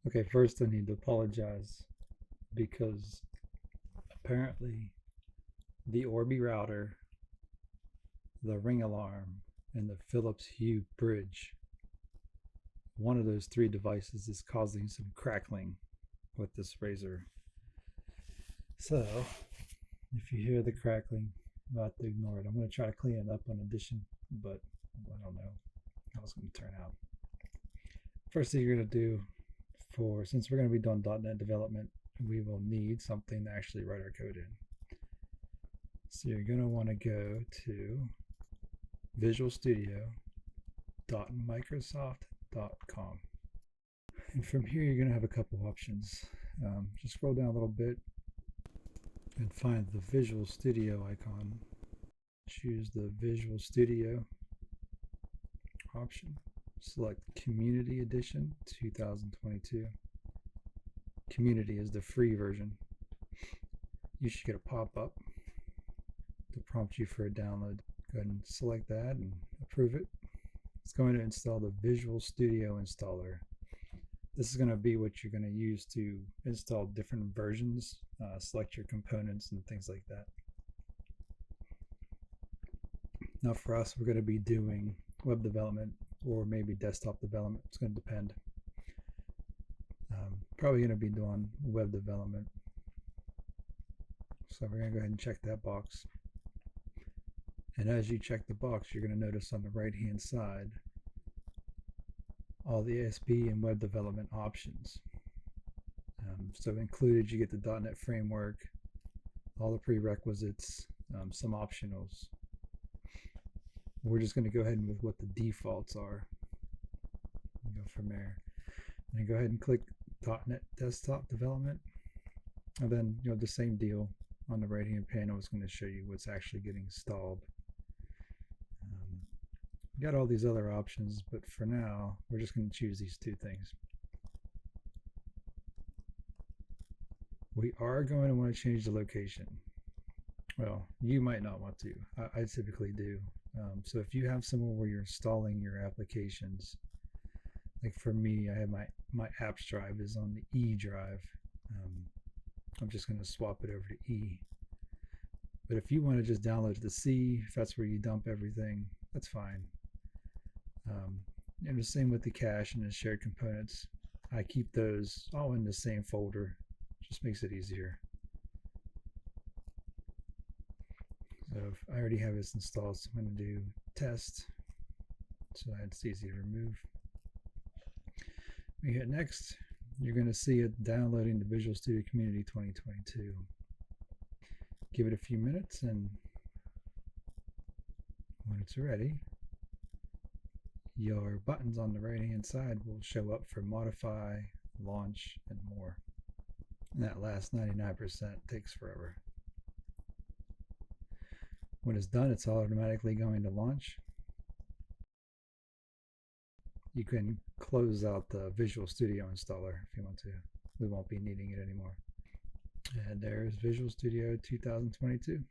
Okay, first I need to apologize because apparently the Orbi router, the Ring alarm, and the Philips Hue bridge, one of those three devices is causing some crackling with this razor. So if you hear the crackling, you'll have to ignore it. I'm going to try to clean it up on Audition, but I don't know how it's going to turn out. First thing you're going to do since we're going to be doing .NET development, we will need something to actually write our code in. So you're going to want to go to visualstudio.microsoft.com. And from here, you're going to have a couple options. Just scroll down a little bit and find the Visual Studio icon. Choose the Visual Studio option. Select Community Edition 2022. Community is the free version. You should get a pop-up to prompt you for a download. Go ahead and select that and approve it. It's going to install the Visual Studio installer. This is going to be what you're going to use to install different versions, select your components and things like that. Now for us, we're going to be doing web development or maybe desktop development. It's going to depend. Probably going to be doing web development. So we're going to go ahead and check that box. And as you check the box, you're going to notice on the right hand side all the ASP and web development options. So included, you get the .NET framework, all the prerequisites, some optionals. We're just going to go ahead and with what the defaults are and go from there. And go ahead and click .NET Desktop Development, and then the same deal on the right hand panel is going to show you what's actually getting installed. We got all these other options, but for now we're just going to choose these two things. We are going to want to change the location. Well, you might not want to. I typically do. So if you have somewhere where you're installing your applications, like for me, I have my apps drive is on the E drive. I'm just going to swap it over to E. But if you want to just download to the C, if that's where you dump everything, that's fine. And the same with the cache and the shared components. I keep those all in the same folder. Just makes it easier. So if I already have this installed, so I'm going to do test. So it's easy to remove. When you hit next, you're going to see it downloading the Visual Studio Community 2022. Give it a few minutes, and when it's ready, your buttons on the right hand side will show up for modify, launch, and more. And that last 99% takes forever. When it's done, it's automatically going to launch. You can close out the Visual Studio installer if you want to. We won't be needing it anymore. And there's Visual Studio 2022.